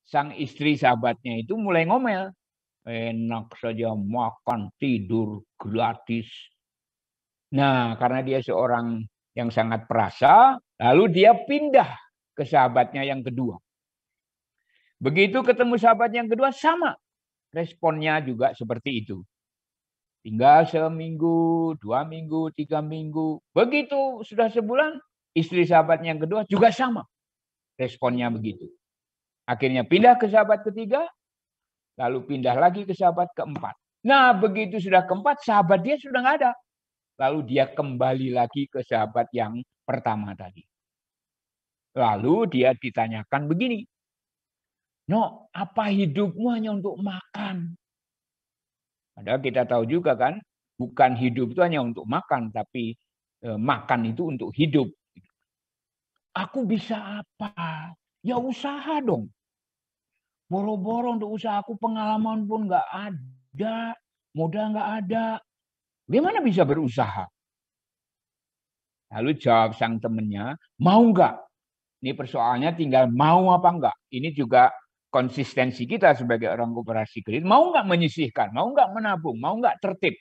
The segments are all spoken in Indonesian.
sang istri sahabatnya itu mulai ngomel. Enak saja makan, tidur gratis. Nah, karena dia seorang yang sangat perasa, lalu dia pindah ke sahabatnya yang kedua. Begitu ketemu sahabat yang kedua, sama. Responnya juga seperti itu. Tinggal seminggu, 2 minggu, 3 minggu. Begitu sudah sebulan, istri sahabatnya yang kedua juga sama. Responnya begitu. Akhirnya pindah ke sahabat ketiga, lalu pindah lagi ke sahabat keempat. Nah, begitu sudah keempat, sahabat dia sudah nggak ada. Lalu dia kembali lagi ke sahabat yang pertama tadi. Lalu dia ditanyakan begini. No, apa hidupmu hanya untuk makan? Padahal kita tahu juga kan, bukan hidup itu hanya untuk makan, tapi makan itu untuk hidup. Aku bisa apa? Ya usaha dong. Boro-boro untuk usaha, aku pengalaman pun nggak ada, modal nggak ada. Gimana bisa berusaha? Lalu jawab sang temennya, mau nggak? Ini persoalannya tinggal mau apa enggak. Ini juga konsistensi kita sebagai orang koperasi kredit. Mau nggak menyisihkan, mau nggak menabung, mau nggak tertib.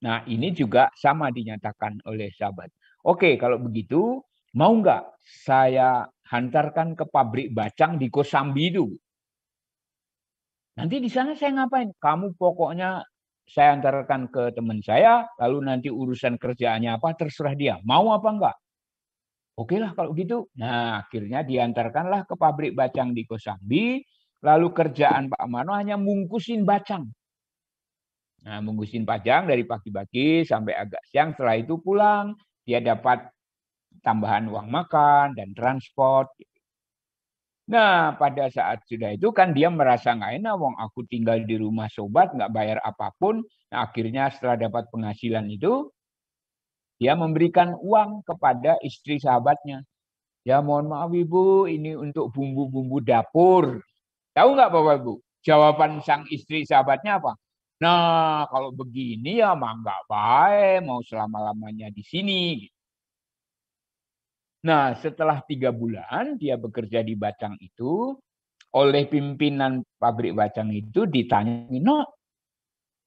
Nah, ini juga sama dinyatakan oleh sahabat. Oke, kalau begitu, mau nggak saya hantarkan ke pabrik bacang di Kosambi itu? Nanti di sana saya ngapain? Kamu pokoknya saya hantarkan ke teman saya, lalu nanti urusan kerjaannya apa, terserah dia. Mau apa enggak? Oke lah kalau gitu. Nah, akhirnya diantarkanlah ke pabrik bacang di Kosambi, lalu kerjaan Pak Mano hanya mungkusin bacang. Nah, mungkusin bacang dari pagi-pagi sampai agak siang, setelah itu pulang, dia dapat tambahan uang makan dan transport. Nah, pada saat sudah itu kan dia merasa nggak enak, wong aku tinggal di rumah sobat, nggak bayar apapun. Nah, akhirnya setelah dapat penghasilan itu, dia memberikan uang kepada istri sahabatnya. Ya mohon maaf Ibu, ini untuk bumbu-bumbu dapur. Tahu nggak Bapak Ibu? Jawaban sang istri sahabatnya apa? Nah, kalau begini ya mah nggak baik, mau selama-lamanya di sini. Nah, setelah 3 bulan dia bekerja di Bacang itu, oleh pimpinan pabrik Bacang itu ditanya, "No,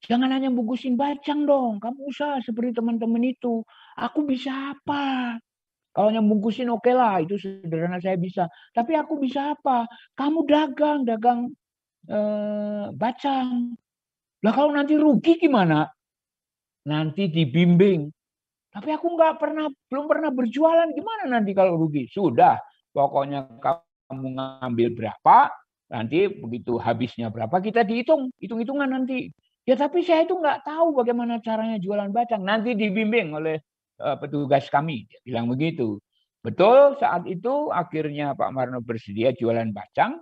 jangan hanya bungkusin bacang dong, kamu usaha seperti teman-teman itu. Aku bisa apa? Kalau yang bungkusin oke lah, itu sederhana saya bisa. Tapi aku bisa apa? Kamu dagang bacang. Lah kalau nanti rugi gimana? Nanti dibimbing. Tapi aku belum pernah berjualan. Gimana nanti kalau rugi? Sudah, pokoknya kamu ngambil berapa, nanti begitu habisnya berapa kita hitung-hitungan nanti. Ya tapi saya itu nggak tahu bagaimana caranya jualan bacang. Nanti dibimbing oleh petugas kami. Dia bilang begitu. Betul, saat itu akhirnya Pak Marno bersedia jualan bacang.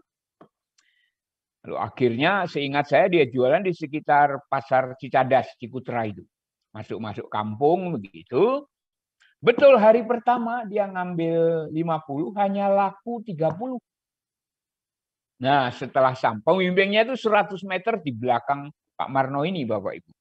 Lalu akhirnya seingat saya dia jualan di sekitar Pasar Cicadas, Cikutra itu. Masuk-masuk kampung begitu. Betul hari pertama dia ngambil 50, hanya laku 30. Nah setelah sampai, pembimbingnya itu 100 meter di belakang Pak Marno ini Bapak Ibu.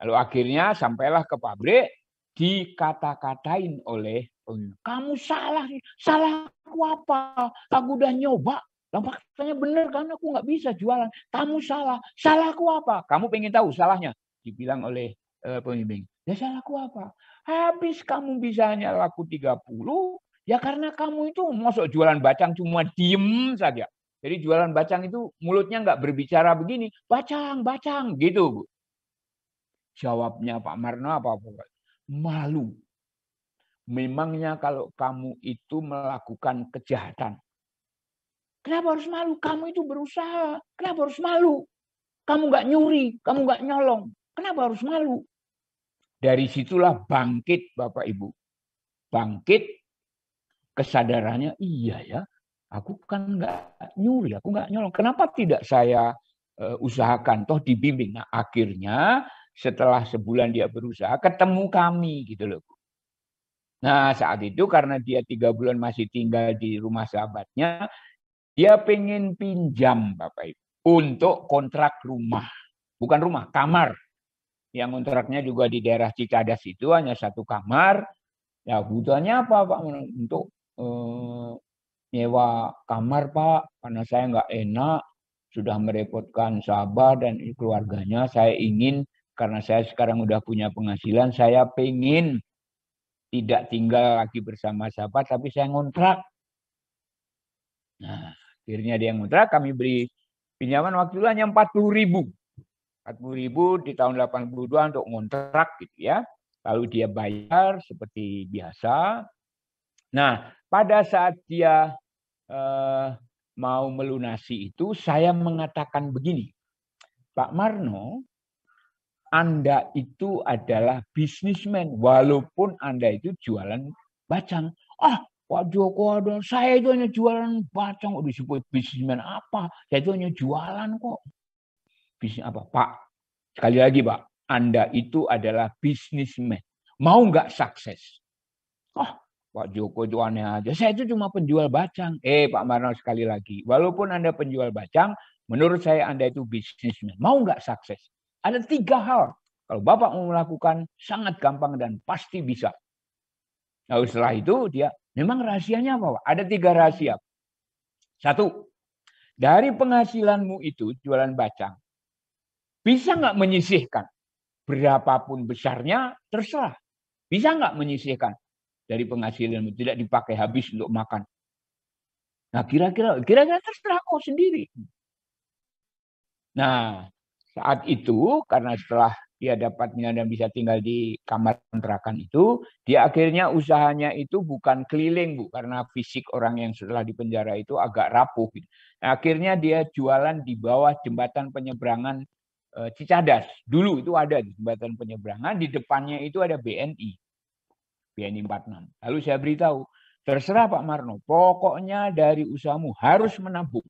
Lalu akhirnya sampailah ke pabrik, dikata-katain oleh pembimbing. Kamu salah, salahku apa? Aku udah nyoba. Faktanya benar kan aku nggak bisa jualan. Kamu salah. Salahku apa? Kamu pengen tahu salahnya? Dibilang oleh pembimbing. Ya salahku apa? Habis kamu bisa hanya laku 30, ya karena kamu itu masuk jualan bacang cuma diem saja. Jadi jualan bacang itu mulutnya nggak berbicara begini. Bacang, bacang gitu Bu. Jawabnya Pak Marno apa? Malu. Memangnya kalau kamu itu melakukan kejahatan, kenapa harus malu? Kamu itu berusaha. Kenapa harus malu? Kamu nggak nyuri, kamu nggak nyolong. Kenapa harus malu? Dari situlah bangkit Bapak Ibu. Bangkit kesadarannya, iya ya, aku kan nggak nyuri, aku nggak nyolong. Kenapa tidak saya usahakan? Toh dibimbing. Nah akhirnya setelah sebulan dia berusaha, ketemu kami gitu loh. Nah saat itu karena dia 3 bulan masih tinggal di rumah sahabatnya, dia pengen pinjam Bapak Ibu untuk kontrak rumah. Bukan rumah, kamar. Yang kontraknya juga di daerah Cicadas itu hanya 1 kamar. Ya butuhnya apa Pak? Untuk nyewa kamar Pak, karena saya nggak enak, sudah merepotkan sahabat dan keluarganya. Saya ingin, karena saya sekarang udah punya penghasilan, saya pengen tidak tinggal lagi bersama sahabat, tapi saya ngontrak. Nah, akhirnya dia ngontrak, kami beri pinjaman waktu itu hanya 40.000. 40.000 di tahun 82 untuk ngontrak gitu ya. Lalu dia bayar seperti biasa. Nah, pada saat dia mau melunasi itu, saya mengatakan begini, Pak Marno, Anda itu adalah bisnismen, walaupun Anda itu jualan bacang. Ah, Pak Joko, saya itu hanya jualan bacang, disebut bisnismen apa? Saya itu hanya jualan kok. Bisnis apa? Pak, sekali lagi Pak, Anda itu adalah bisnismen. Mau nggak sukses? Oh, Pak Joko itu aneh aja. Saya itu cuma penjual bacang. Pak Marno, sekali lagi. Walaupun Anda penjual bacang, menurut saya Anda itu bisnismen. Mau nggak sukses? Ada 3 hal. Kalau Bapak mau melakukan, sangat gampang dan pasti bisa. Nah, setelah itu dia, memang rahasianya apa Pak? Ada 3 rahasia. 1, dari penghasilanmu itu jualan bacang, bisa nggak menyisihkan? Berapapun besarnya, terserah. Bisa nggak menyisihkan dari penghasilanmu, tidak dipakai habis untuk makan? Nah, kira-kira terserah kau sendiri. Nah, saat itu karena setelah dia dapatnya dan bisa tinggal di kamar kontrakan itu, dia akhirnya usahanya itu bukan keliling, Bu, karena fisik orang yang setelah di penjara itu agak rapuh gitu. Nah, akhirnya dia jualan di bawah jembatan penyeberangan Cicadas. Dulu itu ada di jembatan penyeberangan, di depannya itu ada BNI 46. Lalu saya beritahu, terserah Pak Marno, pokoknya dari usahamu harus menabung.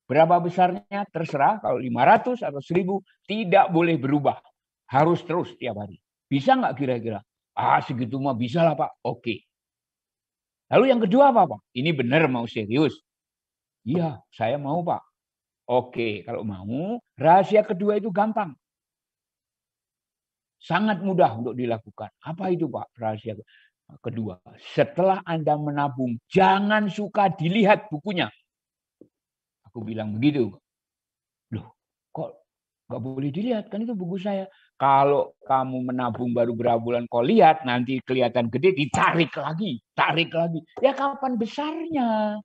Berapa besarnya terserah, kalau 500 atau 1000 tidak boleh berubah. Harus terus tiap hari. Bisa nggak kira-kira? Segitu mah bisa lah Pak. Oke. Lalu yang kedua apa Pak? Ini benar mau serius? Iya, saya mau Pak. Oke, kalau mau, rahasia kedua itu gampang. Sangat mudah untuk dilakukan. Apa itu Pak rahasia kedua? Setelah Anda menabung, jangan suka dilihat bukunya. Aku bilang begitu. Loh, kok nggak boleh dilihat? Kan itu buku saya. Kalau kamu menabung baru berapa bulan kau lihat, nanti kelihatan gede, ditarik lagi, tarik lagi. Ya kapan besarnya?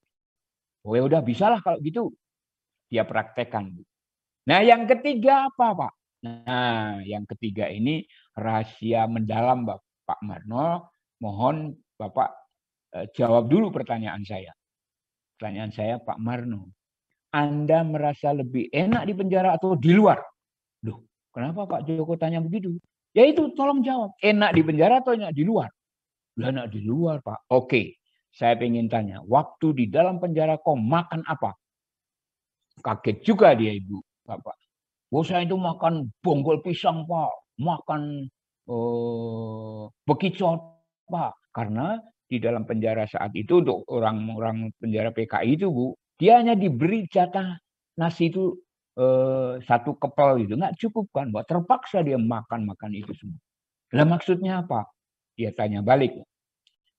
Oh ya udah bisalah kalau gitu. Dia praktekkan. Nah yang ketiga apa Pak? Nah yang ketiga ini rahasia mendalam Pak Marno. Mohon Bapak jawab dulu pertanyaan saya. Pertanyaan saya Pak Marno. Anda merasa lebih enak di penjara atau di luar? Loh, kenapa Pak Joko tanya begitu? Ya itu tolong jawab. Enak di penjara atau enak di luar? Enak di luar Pak. Oke, saya ingin tanya. Waktu di dalam penjara kau makan apa? Kaget juga dia Ibu Bapak. Saya itu makan bonggol pisang Pak. Makan bekicot Pak. Karena di dalam penjara saat itu untuk orang-orang penjara PKI itu Bu, dia hanya diberi jatah nasi itu satu kepel itu nggak cukup kan, Mbak. Terpaksa dia makan itu semua. Lah maksudnya apa? Dia tanya balik,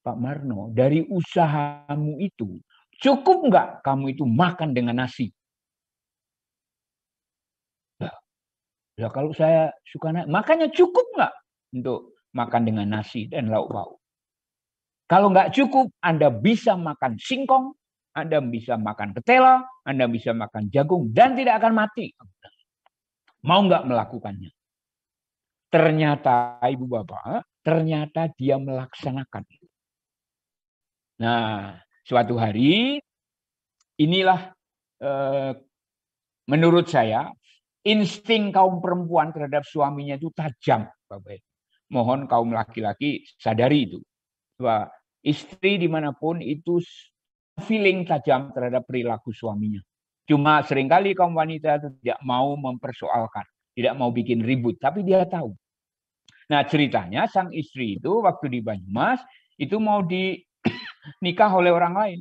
Pak Marno, dari usahamu itu cukup nggak kamu itu makan dengan nasi? Ya kalau saya suka makanya cukup nggak untuk makan dengan nasi dan lauk pauk? Kalau nggak cukup, Anda bisa makan singkong, Anda bisa makan ketela, Anda bisa makan jagung, dan tidak akan mati. Mau nggak melakukannya? Ternyata Ibu Bapak, ternyata dia melaksanakan. Nah, suatu hari, inilah menurut saya, insting kaum perempuan terhadap suaminya itu tajam. Bapak. Mohon kaum laki-laki sadari itu. Bahwa istri dimanapun itu feeling tajam terhadap perilaku suaminya. Cuma seringkali kaum wanita tidak mau mempersoalkan, tidak mau bikin ribut, tapi dia tahu. Nah ceritanya sang istri itu waktu di Banyumas itu mau dinikah oleh orang lain.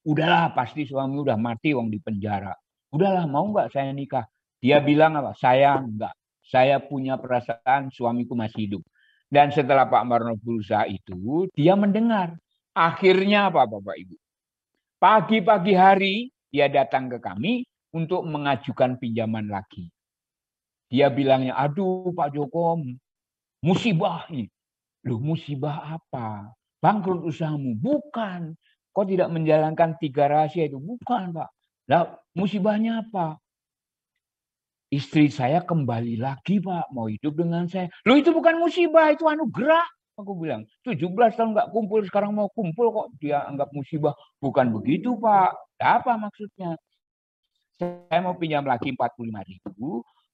Udahlah pasti suami udah mati wong di penjara. Udahlah mau nggak saya nikah? Dia bilang apa? Saya enggak. Saya punya perasaan suamiku masih hidup. Dan setelah Pak Marno berusaha itu, dia mendengar. Akhirnya apa Bapak Ibu? Pagi-pagi hari dia datang ke kami untuk mengajukan pinjaman lagi. Dia bilangnya, aduh Pak Joko, musibah ini. Loh, musibah apa? Bangkrut usahamu? Bukan. Kau tidak menjalankan 3 rahasia itu? Bukan, Pak. Lah, musibahnya apa? Istri saya kembali lagi, Pak. Mau hidup dengan saya. Loh, itu bukan musibah, itu anugerah. Aku bilang, 17 tahun nggak kumpul, sekarang mau kumpul kok dia anggap musibah. Bukan begitu, Pak. Apa maksudnya? Saya mau pinjam lagi 45.000,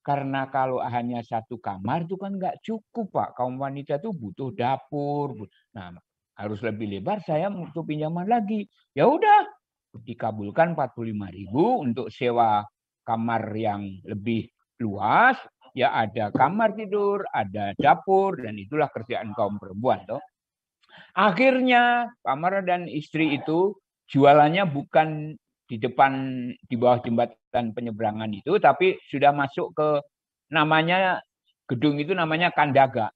karena kalau hanya 1 kamar itu kan nggak cukup, Pak. Kaum wanita itu butuh dapur. Nah, harus lebih lebar, saya butuh pinjaman lagi. Ya udah, dikabulkan 45.000 untuk sewa kamar yang lebih luas. Ya ada kamar tidur, ada dapur, dan itulah kerjaan kaum perempuan, toh. Akhirnya Pak Marno dan istri itu jualannya bukan di depan, di bawah jembatan penyeberangan itu, tapi sudah masuk ke namanya, gedung itu namanya Kandaga.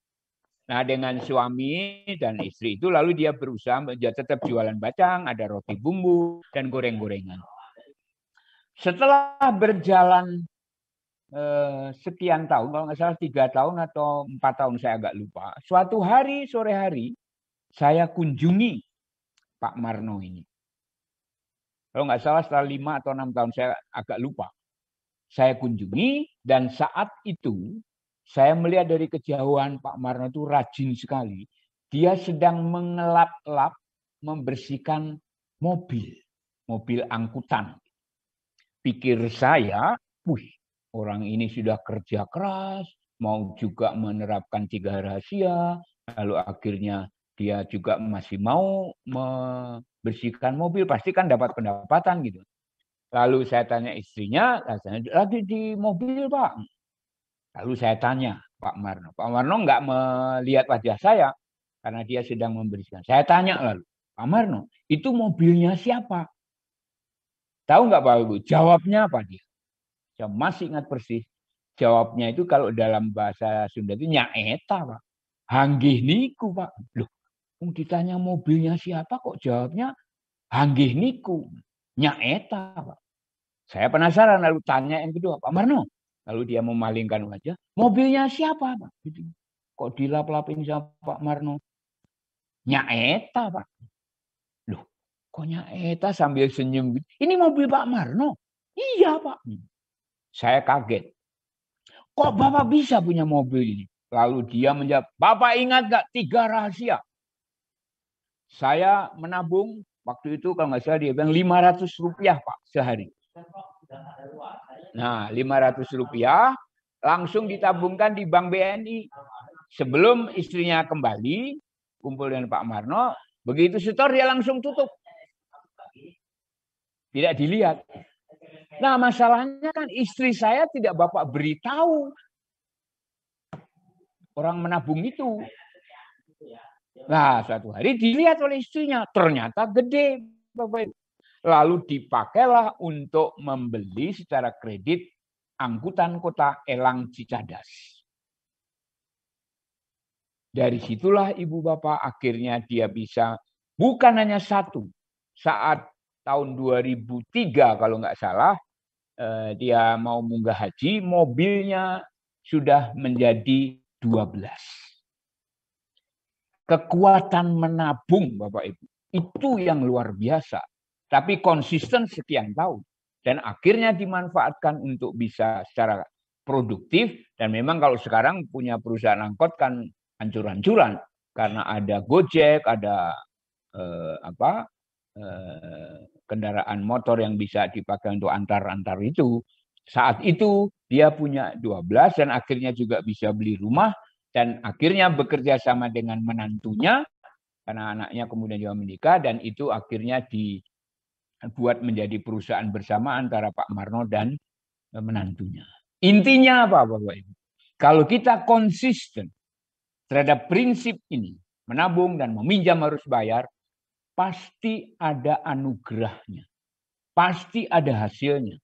Nah, dengan suami dan istri itu lalu dia berusaha tetap jualan bacang, ada roti bumbu dan goreng-gorengan. Setelah berjalan sekian tahun, kalau nggak salah 3 tahun atau 4 tahun, saya agak lupa. Suatu hari, sore hari, saya kunjungi Pak Marno ini. Kalau nggak salah setelah 5 atau 6 tahun, saya agak lupa. Saya kunjungi, dan saat itu saya melihat dari kejauhan Pak Marno itu rajin sekali. Dia sedang mengelap-elap, membersihkan mobil angkutan. Pikir saya, wih, orang ini sudah kerja keras, mau juga menerapkan 3 rahasia, lalu akhirnya dia juga masih mau membersihkan mobil, pasti kan dapat pendapatan gitu. Lalu saya tanya istrinya, lagi di mobil, Pak. Lalu saya tanya Pak Marno. Pak Marno nggak melihat wajah saya karena dia sedang membersihkan. Saya tanya lalu, Pak Marno, itu mobilnya siapa? Tahu nggak Pak Ibu? Jawabnya apa dia? Saya masih ingat persis. Jawabnya itu kalau dalam bahasa Sunda itu nyaeta, Pak. Hanggih niku, Pak. Loh, ditanya mobilnya siapa kok jawabnya hanggih niku. Nyaeta, Pak. Saya penasaran, lalu tanya yang kedua, Pak Marno. Lalu dia memalingkan wajah, mobilnya siapa, Pak? Gitu. Kok dilap-lapin sama Pak Marno? Nyaeta, Pak. Loh, kok nyaeta sambil senyum? Ini mobil Pak Marno? Iya, Pak. Saya kaget. Kok Bapak bisa punya mobil ini? Lalu dia menjawab, Bapak ingat gak 3 rahasia? Saya menabung, waktu itu kalau nggak salah dia bilang 500 rupiah, Pak, sehari. Nah, 500 rupiah langsung ditabungkan di Bank BNI. Sebelum istrinya kembali, kumpul dengan Pak Marno, begitu setor dia langsung tutup. Tidak dilihat. Nah, masalahnya kan istri saya tidak Bapak beritahu orang menabung itu. Nah, suatu hari dilihat oleh istrinya, ternyata gede, Bapak Ibu. Lalu dipakailah untuk membeli secara kredit angkutan kota Elang Cicadas. Dari situlah Ibu Bapak akhirnya dia bisa, bukan hanya satu, saat tahun 2003 kalau nggak salah, dia mau munggah haji, mobilnya sudah menjadi 12. Kekuatan menabung Bapak Ibu, itu yang luar biasa. Tapi konsisten sekian tahun. Dan akhirnya dimanfaatkan untuk bisa secara produktif. Dan memang kalau sekarang punya perusahaan angkot kan hancur-hancuran. Karena ada Gojek, ada kendaraan motor yang bisa dipakai untuk antar-antar itu. Saat itu dia punya 12 dan akhirnya juga bisa beli rumah. Dan akhirnya bekerja sama dengan menantunya. Karena anaknya kemudian juga menikah. Dan itu akhirnya dibuat menjadi perusahaan bersama antara Pak Marno dan menantunya. Intinya apa Bapak Ibu? Kalau kita konsisten terhadap prinsip ini, menabung dan meminjam harus bayar, pasti ada anugerahnya. Pasti ada hasilnya.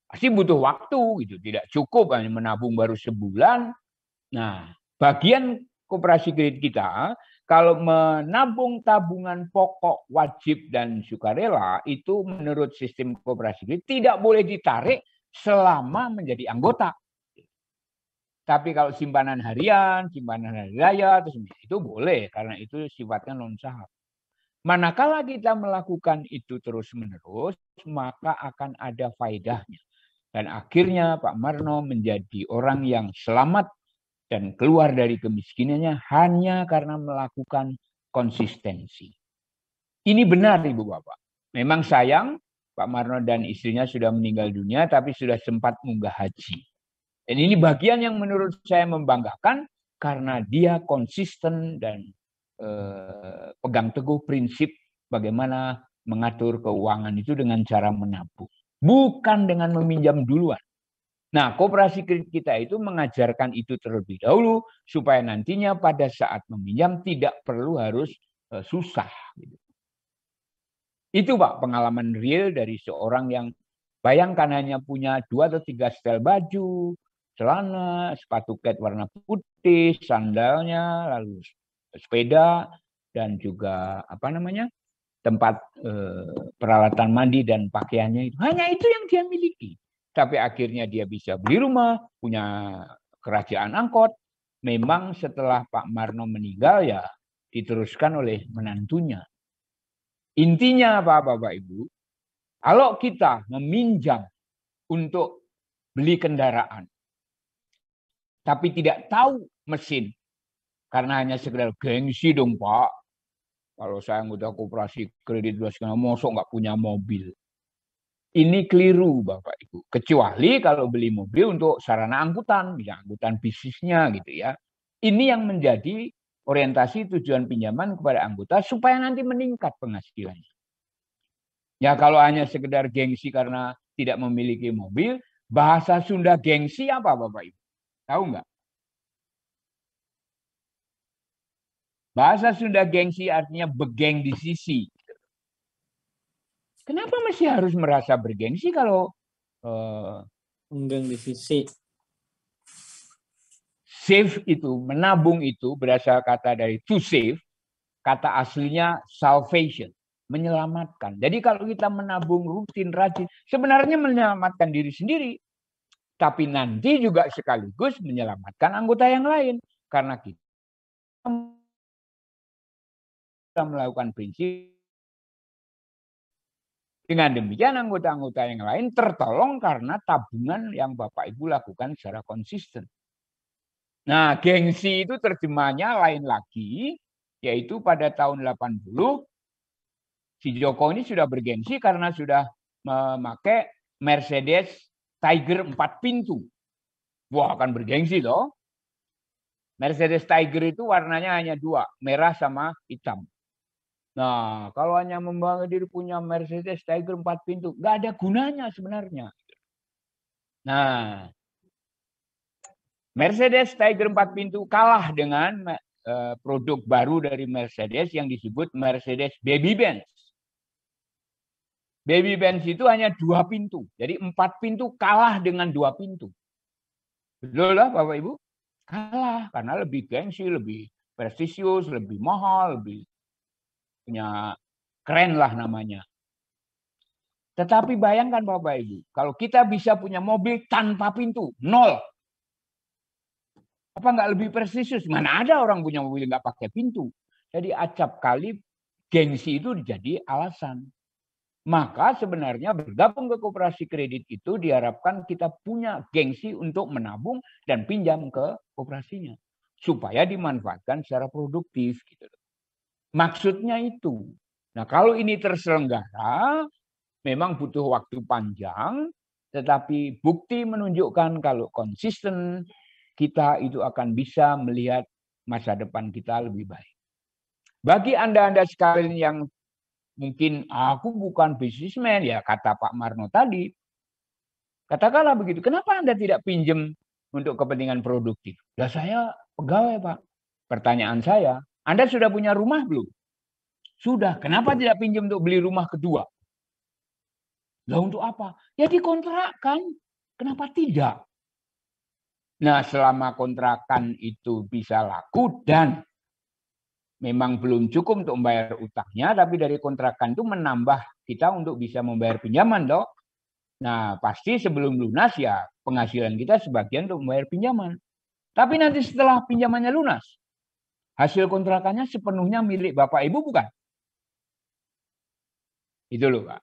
Pasti butuh waktu gitu, tidak cukup hanya menabung baru sebulan. Nah, bagian koperasi kredit kita Kalau menabung tabungan pokok wajib dan sukarela itu menurut sistem koperasi kredit tidak boleh ditarik selama menjadi anggota. Tapi kalau simpanan harian, simpanan hari raya, itu boleh karena itu sifatnya non saham. Manakala kita melakukan itu terus-menerus, maka akan ada faedahnya. Dan akhirnya Pak Marno menjadi orang yang selamat dan keluar dari kemiskinannya hanya karena melakukan konsistensi. Ini benar Ibu Bapak. Memang sayang Pak Marno dan istrinya sudah meninggal dunia tapi sudah sempat munggah haji. Dan ini bagian yang menurut saya membanggakan karena dia konsisten dan pegang teguh prinsip bagaimana mengatur keuangan itu dengan cara menabung. Bukan dengan meminjam duluan. Nah, koperasi kredit kita itu mengajarkan itu terlebih dahulu supaya nantinya pada saat meminjam tidak perlu harus susah. Itu Pak pengalaman real dari seorang yang bayangkan hanya punya 2 atau 3 setel baju, celana, sepatu cat warna putih, sandalnya, lalu sepeda dan juga tempat peralatan mandi dan pakaiannya itu. Hanya itu yang dia miliki. Tapi akhirnya dia bisa beli rumah, punya kerajaan angkot. Memang setelah Pak Marno meninggal ya diteruskan oleh menantunya. Intinya apa Bapak Ibu? Kalau kita meminjam untuk beli kendaraan, tapi tidak tahu mesin, karena hanya sekedar gengsi dong Pak. Kalau saya anggota koperasi kredit mosok nggak punya mobil. Ini keliru Bapak Ibu. Kecuali kalau beli mobil untuk sarana angkutan, misalnya angkutan bisnisnya gitu ya. Ini yang menjadi orientasi tujuan pinjaman kepada anggota supaya nanti meningkat penghasilannya. Ya kalau hanya sekedar gengsi karena tidak memiliki mobil, bahasa Sunda gengsi apa Bapak Ibu? Tahu nggak? Bahasa Sunda gengsi artinya begeng di sisi. Kenapa mesti harus merasa bergengsi kalau Enggang di sisi. Save itu, menabung itu berasal kata dari to save, kata aslinya salvation, menyelamatkan. Jadi kalau kita menabung rutin, rajin, sebenarnya menyelamatkan diri sendiri. Tapi nanti juga sekaligus menyelamatkan anggota yang lain. Karena kita melakukan prinsip. Dengan demikian anggota-anggota yang lain tertolong karena tabungan yang Bapak Ibu lakukan secara konsisten. Nah, gengsi itu terjemahnya lain lagi, yaitu pada tahun 80, si Joko ini sudah bergengsi karena sudah memakai Mercedes Tiger 4 pintu. Wah, akan bergengsi loh. Mercedes Tiger itu warnanya hanya 2, merah sama hitam. Nah, kalau hanya membangga diri punya Mercedes Tiger 4 pintu, nggak ada gunanya sebenarnya. Nah, Mercedes Tiger 4 pintu kalah dengan produk baru dari Mercedes yang disebut Mercedes Baby Benz. Baby Benz itu hanya 2 pintu. Jadi 4 pintu kalah dengan 2 pintu. Betul lah Bapak Ibu? Kalah karena lebih gengsi, lebih prestisius, lebih mahal, lebih punya keren lah namanya. Tetapi bayangkan Bapak Ibu, kalau kita bisa punya mobil tanpa pintu, 0. Apa nggak lebih prestisius? Mana ada orang punya mobil nggak pakai pintu. Jadi acap kali gengsi itu jadi alasan. Maka sebenarnya bergabung ke koperasi kredit itu diharapkan kita punya gengsi untuk menabung dan pinjam ke koperasinya. Supaya dimanfaatkan secara produktif. Gitu. Maksudnya itu. Nah kalau ini terselenggara, memang butuh waktu panjang, tetapi bukti menunjukkan kalau konsisten, kita itu akan bisa melihat masa depan kita lebih baik. Bagi Anda sekalian yang mungkin aku bukan bisnismen, ya kata Pak Marno tadi, katakanlah begitu, kenapa Anda tidak pinjam untuk kepentingan produktif? Ya saya pegawai Pak. Pertanyaan saya, Anda sudah punya rumah belum? Sudah, kenapa tidak pinjam untuk beli rumah kedua? Lah untuk apa? Ya dikontrakkan. Kenapa tidak? Nah, selama kontrakan itu bisa laku dan memang belum cukup untuk membayar utangnya, tapi dari kontrakan itu menambah kita untuk bisa membayar pinjaman, toh. Nah, pasti sebelum lunas ya penghasilan kita sebagian untuk membayar pinjaman. Tapi nanti setelah pinjamannya lunas, hasil kontrakannya sepenuhnya milik Bapak Ibu, bukan? Itu loh, Pak.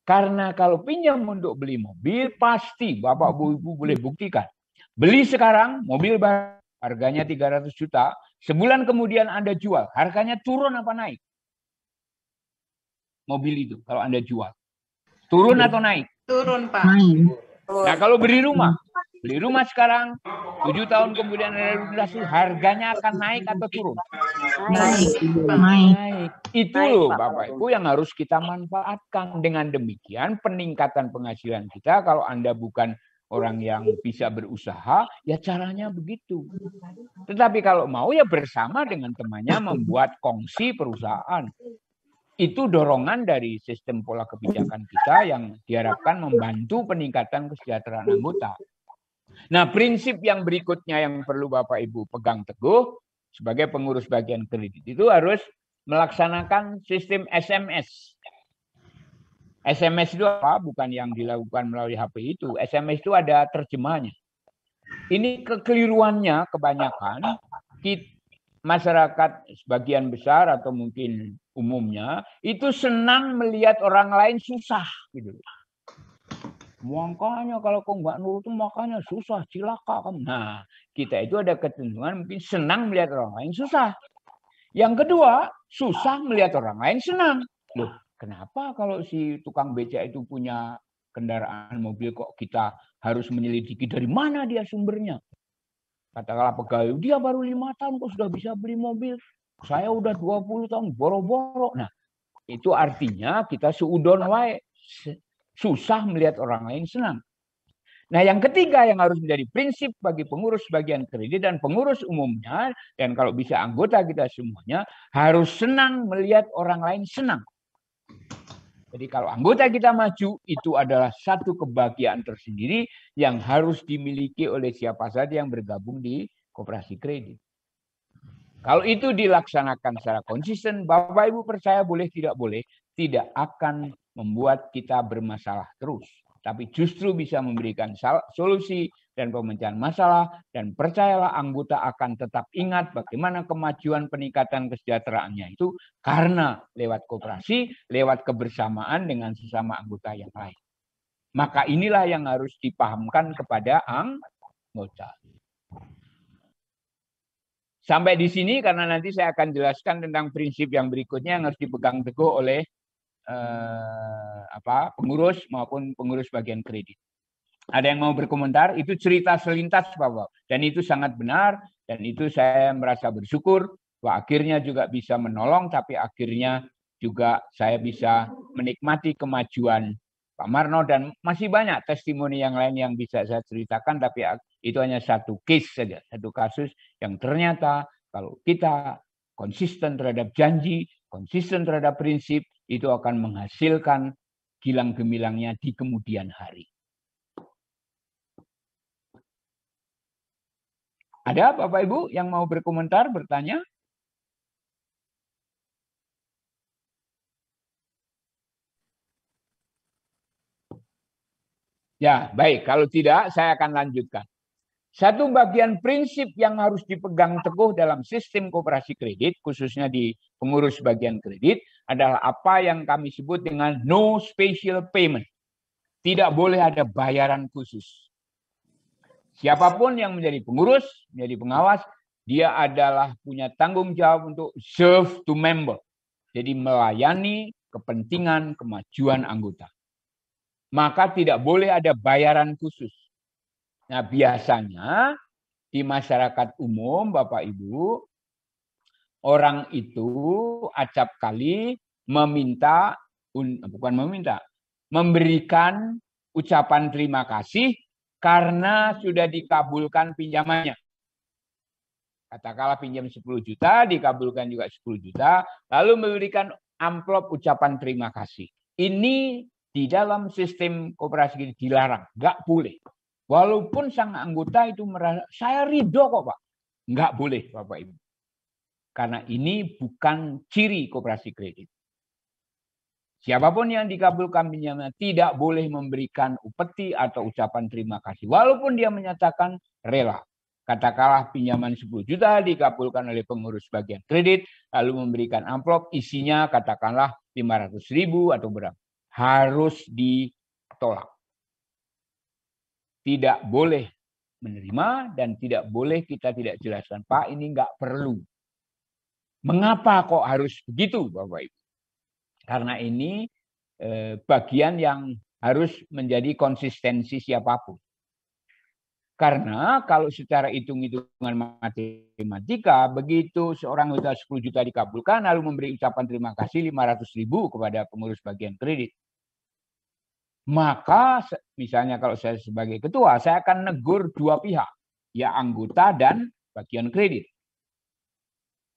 Karena kalau pinjam untuk beli mobil, pasti Bapak Ibu boleh buktikan. Beli sekarang, mobil baru, harganya 300 juta, sebulan kemudian Anda jual, harganya turun apa naik? Mobil itu, kalau Anda jual. Turun atau naik? Turun, Pak. Nah, kalau beli rumah sekarang, 7 tahun kemudian ada lunasi, harganya akan naik atau turun? Naik. Itu loh Bapak Ibu yang harus kita manfaatkan. Dengan demikian peningkatan penghasilan kita, kalau Anda bukan orang yang bisa berusaha, ya caranya begitu. Tetapi kalau mau ya bersama dengan temannya membuat kongsi perusahaan. Itu dorongan dari sistem pola kebijakan kita yang diharapkan membantu peningkatan kesejahteraan anggota. Nah, prinsip yang berikutnya yang perlu Bapak Ibu pegang teguh sebagai pengurus bagian kredit itu harus melaksanakan sistem SMS. SMS itu apa? Bukan yang dilakukan melalui HP itu. SMS itu ada terjemahnya. Ini kekeliruannya kebanyakan masyarakat sebagian besar atau mungkin umumnya itu senang melihat orang lain susah gitu. Makanya kalau kau nggak nurut makanya susah, cilaka kamu. Nah, kita itu ada kecenderungan mungkin senang melihat orang lain susah. Yang kedua, susah melihat orang lain senang. Loh, kenapa kalau si tukang becak itu punya kendaraan mobil kok kita harus menyelidiki dari mana dia sumbernya? Katakanlah pegawai, dia baru 5 tahun kok sudah bisa beli mobil. Saya udah 20 tahun, boro-boro. Nah, itu artinya kita seudon wae. Susah melihat orang lain senang. Nah, yang ketiga yang harus menjadi prinsip bagi pengurus bagian kredit dan pengurus umumnya, dan kalau bisa anggota kita semuanya, harus senang melihat orang lain senang. Jadi kalau anggota kita maju, itu adalah satu kebahagiaan tersendiri yang harus dimiliki oleh siapa saja yang bergabung di koperasi kredit. Kalau itu dilaksanakan secara konsisten, Bapak Ibu percaya boleh tidak boleh, tidak akan membuat kita bermasalah terus. Tapi justru bisa memberikan solusi dan pemecahan masalah. Dan percayalah anggota akan tetap ingat bagaimana kemajuan peningkatan kesejahteraannya itu karena lewat koperasi, lewat kebersamaan dengan sesama anggota yang lain. Maka inilah yang harus dipahamkan kepada anggota. Sampai di sini karena nanti saya akan jelaskan tentang prinsip yang berikutnya yang harus dipegang teguh oleh pengurus maupun pengurus bagian kredit. Ada yang mau berkomentar? Itu cerita selintas Bapak. Dan itu sangat benar dan itu saya merasa bersyukur bahwa akhirnya juga bisa menolong tapi akhirnya juga saya bisa menikmati kemajuan Pak Marno dan masih banyak testimoni yang lain yang bisa saya ceritakan tapi itu hanya satu case saja, satu kasus yang ternyata kalau kita konsisten terhadap janji, konsisten terhadap prinsip, itu akan menghasilkan kilang gemilangnya di kemudian hari. Ada Bapak Ibu yang mau berkomentar, bertanya? Ya, baik. Kalau tidak, saya akan lanjutkan. Satu bagian prinsip yang harus dipegang teguh dalam sistem koperasi kredit, khususnya di pengurus bagian kredit, adalah apa yang kami sebut dengan no special payment. Tidak boleh ada bayaran khusus. Siapapun yang menjadi pengurus, menjadi pengawas, dia adalah punya tanggung jawab untuk serve to member. Jadi melayani kepentingan kemajuan anggota. Maka tidak boleh ada bayaran khusus. Nah, biasanya di masyarakat umum, Bapak Ibu, orang itu acap kali memberikan ucapan terima kasih karena sudah dikabulkan pinjamannya. Katakanlah pinjam 10 juta, dikabulkan juga 10 juta, lalu memberikan amplop ucapan terima kasih. Ini di dalam sistem koperasi dilarang, nggak boleh. Walaupun sang anggota itu merasa, saya ridho kok Pak. Nggak boleh Bapak Ibu. Karena ini bukan ciri koperasi kredit. Siapapun yang dikabulkan pinjaman tidak boleh memberikan upeti atau ucapan terima kasih. Walaupun dia menyatakan rela. Katakanlah pinjaman 10 juta dikabulkan oleh pengurus bagian kredit. Lalu memberikan amplop isinya katakanlah 500.000 atau berapa. Harus ditolak. Tidak boleh menerima dan tidak boleh kita tidak jelaskan. Pak, ini nggak perlu. Mengapa kok harus begitu Bapak Ibu? Karena ini bagian yang harus menjadi konsistensi siapapun. Karena kalau secara hitung-hitungan matematika, begitu seorang anggota 10 juta dikabulkan, lalu memberi ucapan terima kasih 500.000 kepada pengurus bagian kredit. Maka misalnya kalau saya sebagai ketua, saya akan negur dua pihak, ya anggota dan bagian kredit.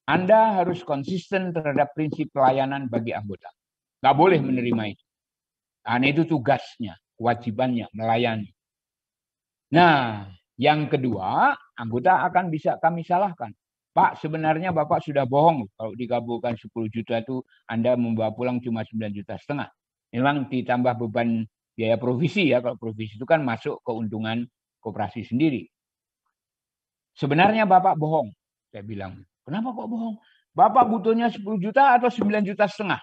Anda harus konsisten terhadap prinsip pelayanan bagi anggota. Nggak boleh menerima itu. Karena itu tugasnya, kewajibannya, melayani. Nah, yang kedua, anggota akan bisa kami salahkan. Pak, sebenarnya Bapak sudah bohong. Kalau dikabulkan 10 juta itu Anda membawa pulang cuma 9,5 juta. Memang ditambah beban biaya provisi ya. Kalau provisi itu kan masuk keuntungan koperasi sendiri. Sebenarnya Bapak bohong. Saya bilang, kenapa kok bohong? Bapak butuhnya 10 juta atau 9,5 juta? 10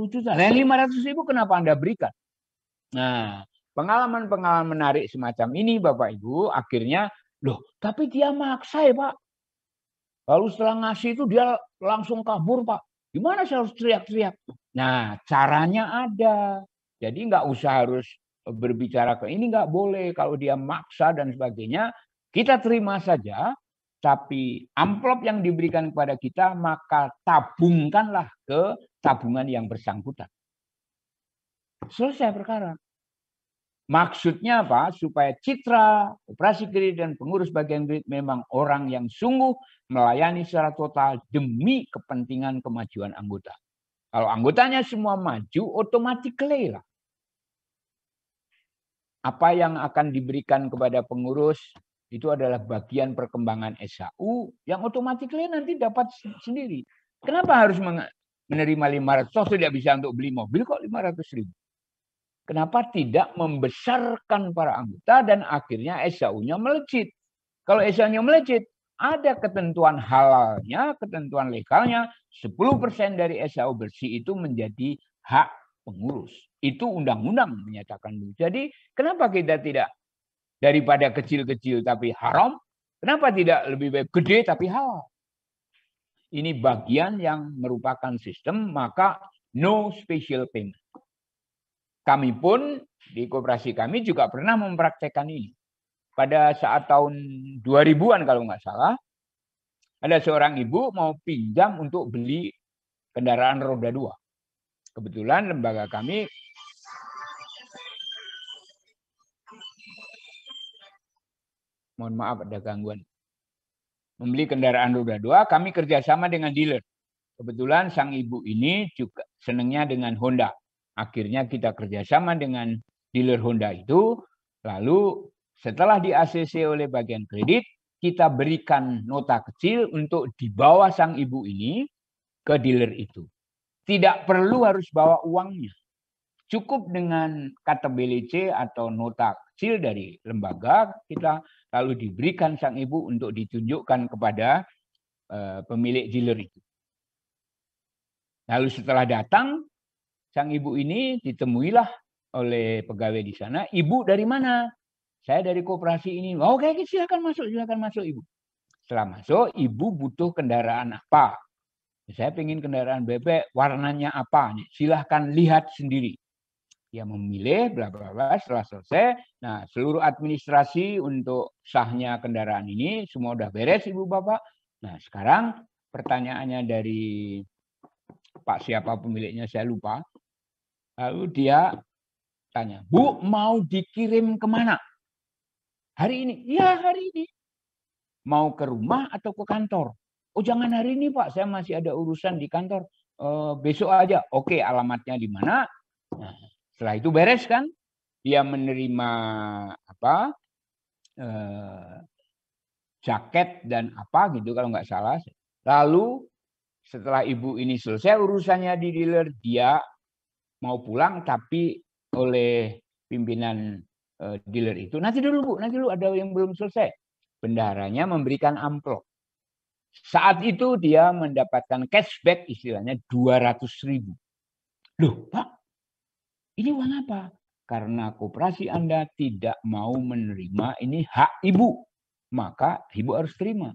juta. Yang 500.000 kenapa Anda berikan? Nah, pengalaman-pengalaman menarik semacam ini Bapak Ibu, akhirnya, loh, tapi dia maksa ya Pak. Lalu setelah ngasih itu dia langsung kabur Pak. Gimana saya harus teriak-teriak? Nah, caranya ada. Jadi nggak usah harus berbicara ke ini, nggak boleh. Kalau dia maksa dan sebagainya, kita terima saja. Tapi amplop yang diberikan kepada kita, maka tabungkanlah ke tabungan yang bersangkutan. Selesai perkara. Maksudnya apa? Supaya citra operasi kredit dan pengurus bagian kredit memang orang yang sungguh melayani secara total demi kepentingan kemajuan anggota. Kalau anggotanya semua maju, otomatis lah. Apa yang akan diberikan kepada pengurus itu adalah bagian perkembangan SHU yang otomatis nanti dapat sendiri. Kenapa harus menerima 500? Toh tidak bisa untuk beli mobil kok 500.000. Kenapa tidak membesarkan para anggota dan akhirnya SHU-nya melejit? Kalau SHU-nya melejit, ada ketentuan halalnya, ketentuan legalnya, 10% dari SHU bersih itu menjadi hak pengurus. Itu undang-undang menyatakan itu. Jadi kenapa kita tidak daripada kecil-kecil tapi haram, kenapa tidak lebih baik gede tapi halal? Ini bagian yang merupakan sistem, maka no special payment. Kami pun di koperasi kami juga pernah mempraktekkan ini. Pada saat tahun 2000-an kalau nggak salah, ada seorang ibu mau pinjam untuk beli kendaraan roda 2. Kebetulan lembaga kami mohon maaf ada gangguan. Membeli kendaraan roda 2, kami kerjasama dengan dealer. Kebetulan sang ibu ini juga senangnya dengan Honda. Akhirnya kita kerjasama dengan dealer Honda itu. Lalu setelah di ACC oleh bagian kredit, kita berikan nota kecil untuk dibawa sang ibu ini ke dealer itu. Tidak perlu harus bawa uangnya. Cukup dengan KTBLC atau nota kecil dari lembaga kita lalu diberikan sang ibu untuk ditunjukkan kepada pemilik dealer itu. Lalu setelah datang, sang ibu ini ditemuilah oleh pegawai di sana. Ibu dari mana? Saya dari koperasi ini. Oke, silakan masuk ibu. Setelah masuk, ibu butuh kendaraan apa? Saya pengen kendaraan bebek, warnanya apa? Silahkan lihat sendiri. Dia memilih, bla bla bla. Setelah selesai, nah seluruh administrasi untuk sahnya kendaraan ini semua udah beres ibu bapak. Nah sekarang pertanyaannya dari Pak siapa pemiliknya saya lupa. Lalu dia tanya, Bu mau dikirim kemana? Hari ini? Iya hari ini. Mau ke rumah atau ke kantor? Oh jangan hari ini Pak, saya masih ada urusan di kantor. Besok aja. Oke, alamatnya di mana? Nah, setelah itu beres kan? Dia menerima jaket dan apa gitu kalau nggak salah. Lalu setelah ibu ini selesai urusannya di dealer, dia mau pulang tapi oleh pimpinan dealer itu, nanti dulu Bu, nanti dulu ada yang belum selesai. Bendaharanya memberikan amplop. Saat itu dia mendapatkan cashback istilahnya 200.000. Loh Pak, ini uang apa? Karena koperasi Anda tidak mau menerima, ini hak ibu. Maka ibu harus terima.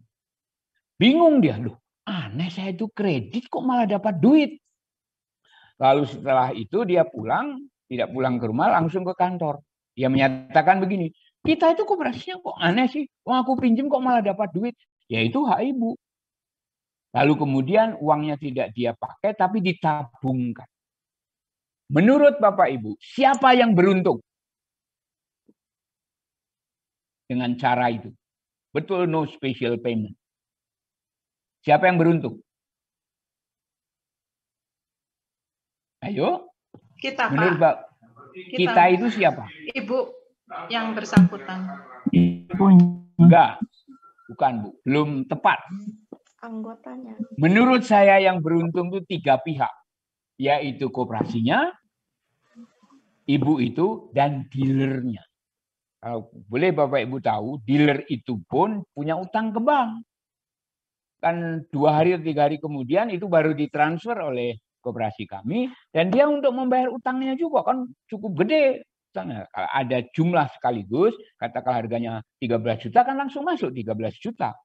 Bingung dia, loh aneh, saya itu kredit kok malah dapat duit. Lalu setelah itu dia pulang, tidak pulang ke rumah, langsung ke kantor. Dia menyatakan begini, kita itu koperasinya kok aneh sih, aku pinjam kok malah dapat duit. Ya itu hak ibu. Lalu kemudian uangnya tidak dia pakai tapi ditabungkan. Menurut Bapak Ibu, siapa yang beruntung dengan cara itu? Betul, no special payment. Siapa yang beruntung? Ayo. Kita, menurut Pak. Kita itu siapa? Ibu yang bersangkutan. Ibu enggak. Bukan, Bu. Belum tepat. Anggotanya. Menurut saya yang beruntung itu 3 pihak. Yaitu koperasinya, ibu itu, dan dealernya. Kalau boleh Bapak Ibu tahu, dealer itu pun punya utang ke bank. Kan 2 hari atau 3 hari kemudian itu baru ditransfer oleh koperasi kami. Dan dia untuk membayar utangnya juga kan cukup gede. Kalau ada jumlah sekaligus, katakan harganya 13 juta kan langsung masuk 13 juta.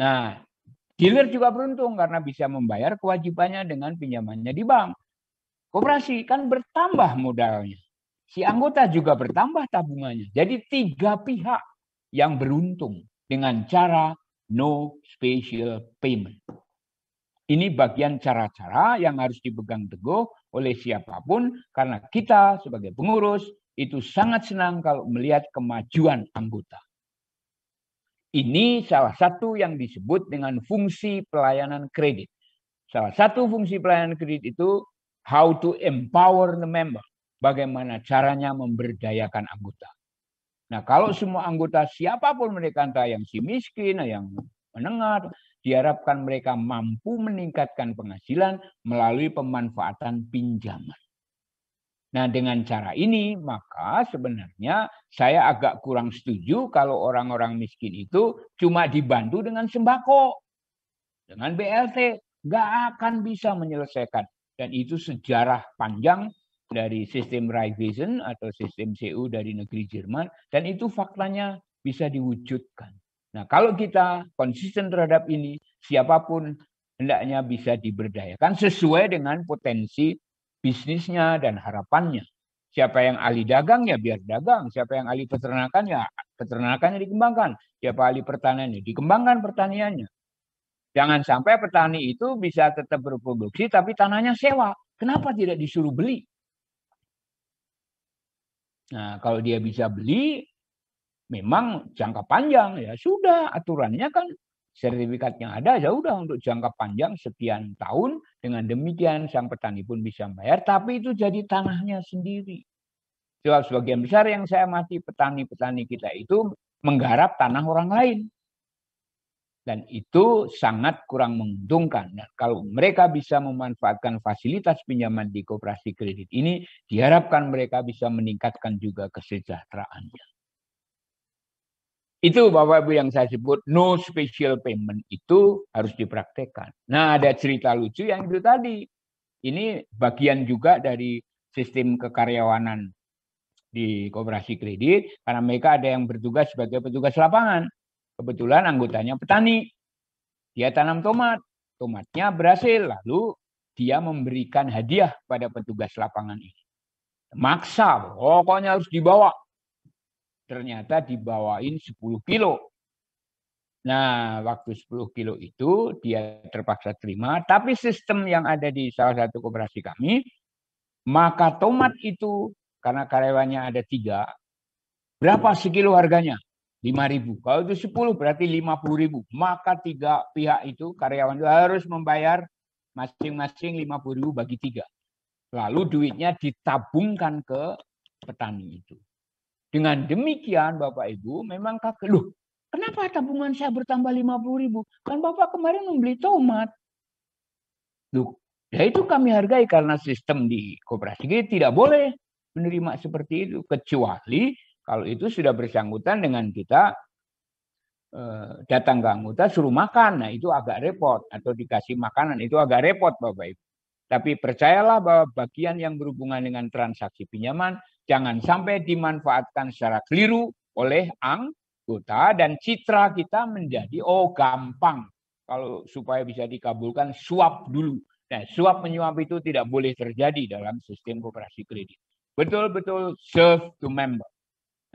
Nah, dealer juga beruntung karena bisa membayar kewajibannya dengan pinjamannya di bank. Koperasi kan bertambah modalnya. Si anggota juga bertambah tabungannya. Jadi 3 pihak yang beruntung dengan cara no special payment. Ini bagian cara-cara yang harus dipegang teguh oleh siapapun karena kita sebagai pengurus itu sangat senang kalau melihat kemajuan anggota. Ini salah satu yang disebut dengan fungsi pelayanan kredit. Salah satu fungsi pelayanan kredit itu how to empower the member. Bagaimana caranya memberdayakan anggota. Nah, kalau semua anggota siapapun mereka, entah yang si miskin, yang menengah, diharapkan mereka mampu meningkatkan penghasilan melalui pemanfaatan pinjaman. Nah, dengan cara ini, maka sebenarnya saya agak kurang setuju kalau orang-orang miskin itu cuma dibantu dengan sembako, dengan BLT. Nggak akan bisa menyelesaikan. Dan itu sejarah panjang dari sistem Raiffeisen atau sistem CU dari negeri Jerman. Dan itu faktanya bisa diwujudkan. Nah, kalau kita konsisten terhadap ini, siapapun hendaknya bisa diberdayakan sesuai dengan potensi bisnisnya dan harapannya. Siapa yang ahli dagang ya biar dagang. Siapa yang ahli peternakan ya peternakannya dikembangkan. Siapa ahli pertanian ya dikembangkan pertaniannya. Jangan sampai petani itu bisa tetap berproduksi tapi tanahnya sewa. Kenapa tidak disuruh beli? Nah, kalau dia bisa beli, memang jangka panjang ya sudah aturannya kan sertifikatnya ada ya udah untuk jangka panjang sekian tahun. Dengan demikian sang petani pun bisa bayar, tapi itu jadi tanahnya sendiri. Sebab sebagian besar yang saya amati petani-petani kita itu menggarap tanah orang lain. Dan itu sangat kurang menguntungkan. Nah, kalau mereka bisa memanfaatkan fasilitas pinjaman di koperasi kredit ini, diharapkan mereka bisa meningkatkan juga kesejahteraannya. Itu Bapak Ibu yang saya sebut no special payment itu harus dipraktekkan. Nah, ada cerita lucu yang itu tadi. Ini bagian juga dari sistem kekaryawanan di koperasi kredit, karena mereka ada yang bertugas sebagai petugas lapangan. Kebetulan anggotanya petani. Dia tanam tomat. Tomatnya berhasil. Lalu dia memberikan hadiah pada petugas lapangan ini. Maksa. Pokoknya harus dibawa. Ternyata dibawain 10 kilo. Nah, waktu 10 kilo itu dia terpaksa terima. Tapi sistem yang ada di salah satu koperasi kami, maka tomat itu, karena karyawannya ada 3, berapa sekilo harganya? 5.000. Kalau itu 10 berarti 50.000. Maka 3 pihak itu karyawan itu harus membayar masing-masing 50.000 bagi 3. Lalu duitnya ditabungkan ke petani itu. Dengan demikian Bapak Ibu memang kaget. Loh, kenapa tabungan saya bertambah 50.000? Kan Bapak kemarin membeli tomat. Loh, ya itu kami hargai karena sistem di koperasi kredit tidak boleh menerima seperti itu. Kecuali kalau itu sudah bersangkutan dengan kita datang ke anggota suruh makan. Nah itu agak repot. Atau dikasih makanan itu agak repot Bapak Ibu. Tapi percayalah bahwa bagian yang berhubungan dengan transaksi pinjaman jangan sampai dimanfaatkan secara keliru oleh anggota dan citra kita menjadi gampang. Kalau supaya bisa dikabulkan suap dulu. Nah, suap menyuap itu tidak boleh terjadi dalam sistem koperasi kredit. Betul-betul serve to member.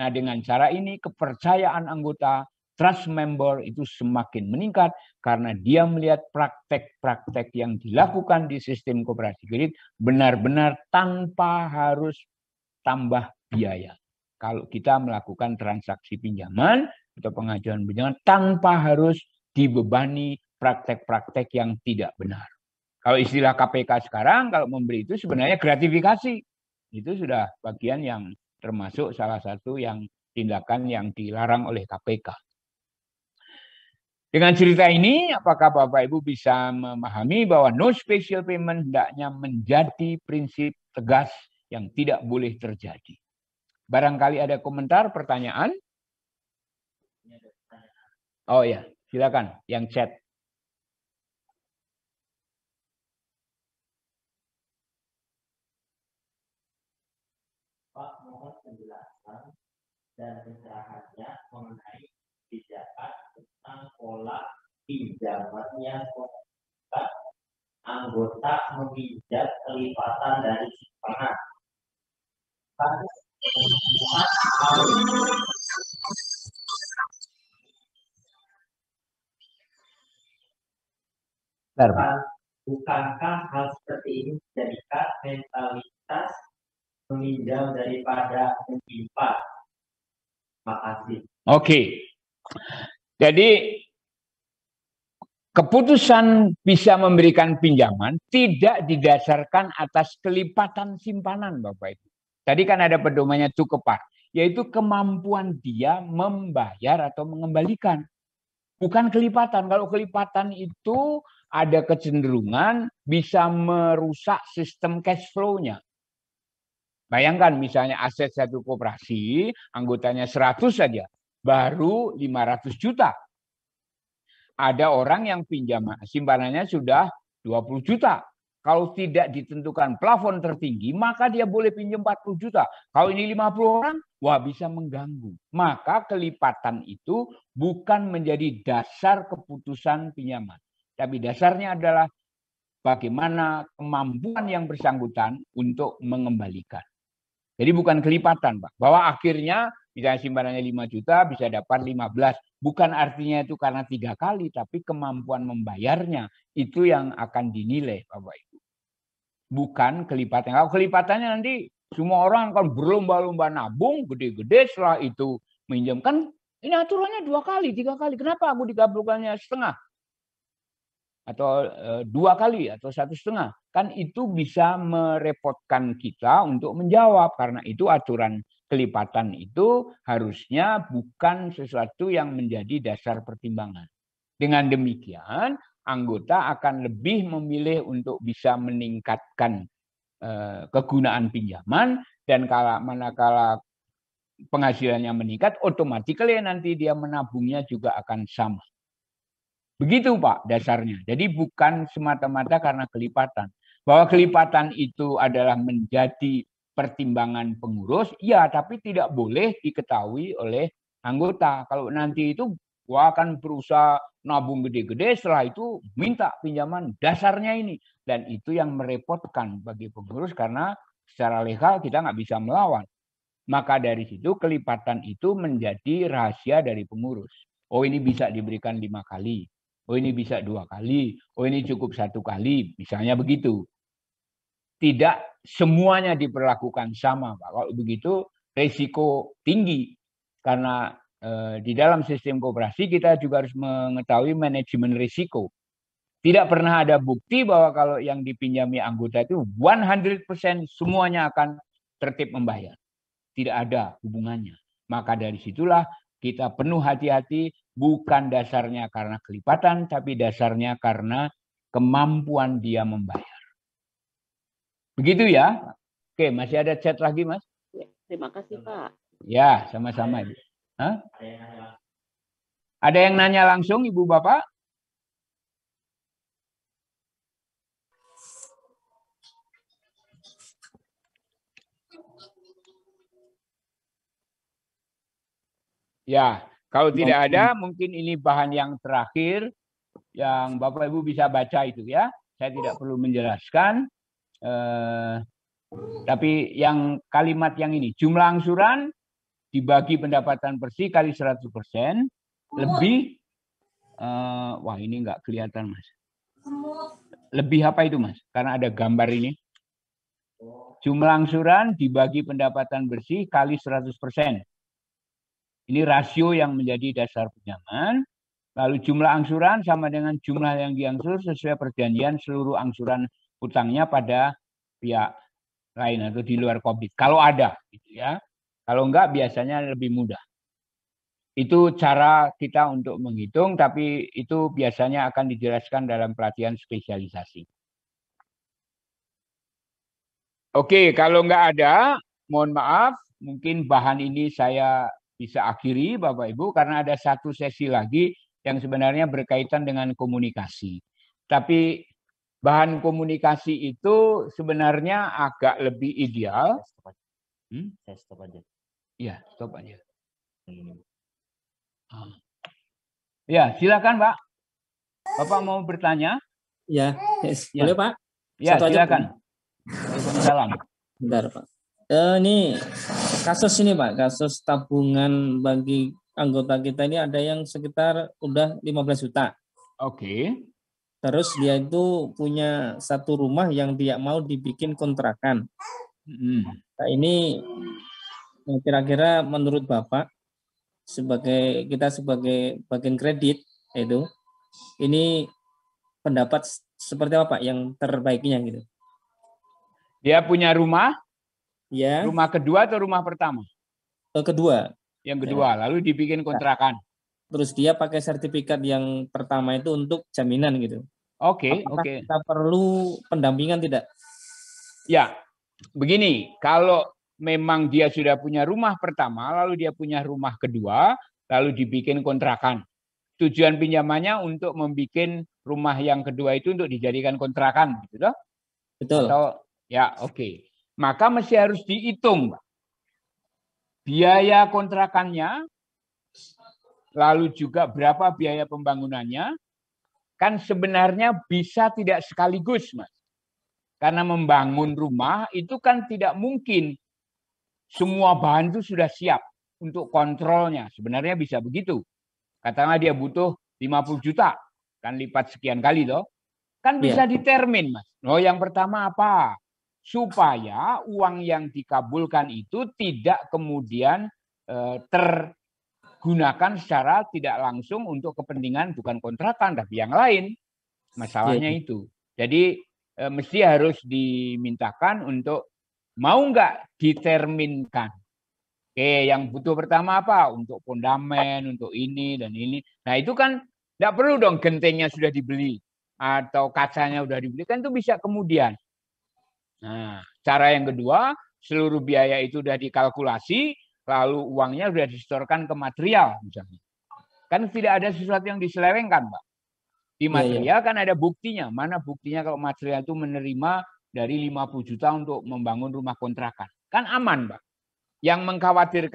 Nah, dengan cara ini kepercayaan anggota trust member itu semakin meningkat karena dia melihat praktek-praktek yang dilakukan di sistem koperasi kredit benar-benar tanpa harus tambah biaya. Kalau kita melakukan transaksi pinjaman atau pengajuan pinjaman tanpa harus dibebani praktek-praktek yang tidak benar. Kalau istilah KPK sekarang, kalau memberi itu sebenarnya gratifikasi. Itu sudah bagian yang termasuk salah satu yang tindakan yang dilarang oleh KPK. Dengan cerita ini, apakah Bapak Ibu bisa memahami bahwa no special payment hendaknya menjadi prinsip tegas yang tidak boleh terjadi? Barangkali ada komentar, pertanyaan? Oh ya, silakan yang chat. Pak, mohon penjelasan dan pencerahannya mengenai kebijakan tentang pola pinjamannya anggota meminjam kelipatan dari simpanan. Bukankah hal seperti ini menjadikan mentalitas meminjam daripada menyimpan? Makasih. Oke. Jadi keputusan bisa memberikan pinjaman tidak didasarkan atas kelipatan simpanan Bapak Ibu. Tadi kan ada pedomannya cukupar, yaitu kemampuan dia membayar atau mengembalikan. Bukan kelipatan. Kalau kelipatan itu ada kecenderungan bisa merusak sistem cash flow-nya. Bayangkan misalnya aset satu koperasi, anggotanya 100 saja, baru 500 juta. Ada orang yang pinjam simpanannya sudah 20 juta. Kalau tidak ditentukan plafon tertinggi, maka dia boleh pinjam 40 juta. Kalau ini 50 orang, wah bisa mengganggu. Maka kelipatan itu bukan menjadi dasar keputusan pinjaman. Tapi dasarnya adalah bagaimana kemampuan yang bersangkutan untuk mengembalikan. Jadi bukan kelipatan, Pak. Bahwa akhirnya misalnya simpanannya 5 juta bisa dapat 15. Bukan artinya itu karena 3 kali, tapi kemampuan membayarnya itu yang akan dinilai, Bapak Ibu. Bukan kelipatan. Kalau kelipatannya nanti semua orang akan berlomba-lomba nabung, gede-gede setelah itu minjem. Kan ini aturannya 2 kali, 3 kali. Kenapa aku dikabulkannya setengah? Atau 2 kali atau 1,5. Kan itu bisa merepotkan kita untuk menjawab. Karena itu aturan kelipatan itu harusnya bukan sesuatu yang menjadi dasar pertimbangan. Dengan demikian, anggota akan lebih memilih untuk bisa meningkatkan kegunaan pinjaman. Dan manakala penghasilannya meningkat, otomatis nanti dia menabungnya juga akan sama. Begitu Pak dasarnya. Jadi bukan semata-mata karena kelipatan. Bahwa kelipatan itu adalah menjadi pertimbangan pengurus, ya tapi tidak boleh diketahui oleh anggota. Kalau nanti itu gua akan berusaha nabung gede-gede, setelah itu minta pinjaman dasarnya ini. Dan itu yang merepotkan bagi pengurus karena secara legal kita nggak bisa melawan. Maka dari situ kelipatan itu menjadi rahasia dari pengurus. Oh ini bisa diberikan 5 kali. Oh ini bisa 2 kali, oh ini cukup 1 kali, misalnya begitu. Tidak semuanya diperlakukan sama, Pak. Kalau begitu risiko tinggi. Karena di dalam sistem koperasi kita juga harus mengetahui manajemen risiko. Tidak pernah ada bukti bahwa kalau yang dipinjami anggota itu 100% semuanya akan tertib membayar. Tidak ada hubungannya. Maka dari situlah kita penuh hati-hati bukan dasarnya karena kelipatan, tapi dasarnya karena kemampuan dia membayar. Begitu ya. Oke, masih ada chat lagi, Mas? Terima kasih, Pak. Ya, sama-sama, Ibu. Hah? Ada yang nanya langsung, Ibu Bapak? Ya, kalau tidak ada, mungkin ini bahan yang terakhir yang Bapak Ibu bisa baca itu ya. Saya tidak perlu menjelaskan. Tapi yang kalimat yang ini, jumlah angsuran dibagi pendapatan bersih kali 100% lebih, wah ini nggak kelihatan Mas. Lebih apa itu Mas? Karena ada gambar ini. Jumlah angsuran dibagi pendapatan bersih kali 100%. Ini rasio yang menjadi dasar pinjaman. Lalu jumlah angsuran sama dengan jumlah yang diangsur sesuai perjanjian seluruh angsuran utangnya pada pihak lain atau di luar COVID. Kalau ada, gitu ya. Kalau enggak biasanya lebih mudah. Itu cara kita untuk menghitung, tapi itu biasanya akan dijelaskan dalam pelatihan spesialisasi. Oke, kalau enggak ada, mohon maaf, mungkin bahan ini saya bisa akhiri Bapak Ibu karena ada satu sesi lagi yang sebenarnya berkaitan dengan komunikasi. Tapi bahan komunikasi itu sebenarnya agak lebih ideal. Saya stop aja. Iya, stop aja. Ya, silakan Pak. Bapak mau bertanya? Ya, Ya. boleh Pak? Ya, Satu aja, silakan. Waalaikumsalam. Bentar Pak. Ini kasus ini Pak, kasus tabungan bagi anggota kita ini ada yang sekitar udah 15 juta. Oke. Terus dia itu punya satu rumah yang dia mau dibikin kontrakan. Nah ini kira-kira menurut Bapak kita sebagai bagian kredit itu ini pendapat seperti apa Pak yang terbaiknya gitu? Dia punya rumah? Ya. Rumah kedua atau rumah pertama? Kedua. Yang kedua, lalu dibikin kontrakan. Terus dia pakai sertifikat yang pertama itu untuk jaminan gitu. Oke. Kita perlu pendampingan tidak? Ya, begini, kalau memang dia sudah punya rumah pertama, lalu dia punya rumah kedua, lalu dibikin kontrakan. Tujuan pinjamannya untuk membuat rumah yang kedua itu untuk dijadikan kontrakan, gitu loh. Betul. Atau, ya, oke. Maka mesti harus dihitung, Pak. Biaya kontrakannya, lalu juga berapa biaya pembangunannya, kan sebenarnya bisa tidak sekaligus, Mas. Karena membangun rumah itu kan tidak mungkin semua bahan itu sudah siap untuk kontrolnya. Sebenarnya bisa begitu. Katakanlah dia butuh 50 juta, kan lipat sekian kali toh. Kan bisa determin, Mas. Oh, yang pertama apa? Supaya uang yang dikabulkan itu tidak kemudian tergunakan secara tidak langsung untuk kepentingan bukan kontrakan tapi yang lain. Masalahnya itu. Jadi mesti harus dimintakan untuk mau nggak diterminkan. Oke, yang butuh pertama apa? Untuk fondamen, untuk ini dan ini. Nah itu kan nggak perlu dong gentengnya sudah dibeli atau kacanya sudah dibeli, kan itu bisa kemudian. Nah, cara yang kedua, seluruh biaya itu sudah dikalkulasi, lalu uangnya sudah disetorkan ke material misalnya. Kan tidak ada sesuatu yang diselewengkan, Pak. Di material kan ada buktinya. Mana buktinya kalau material itu menerima dari 50 juta untuk membangun rumah kontrakan? Kan aman, Pak. Yang mengkhawatirkan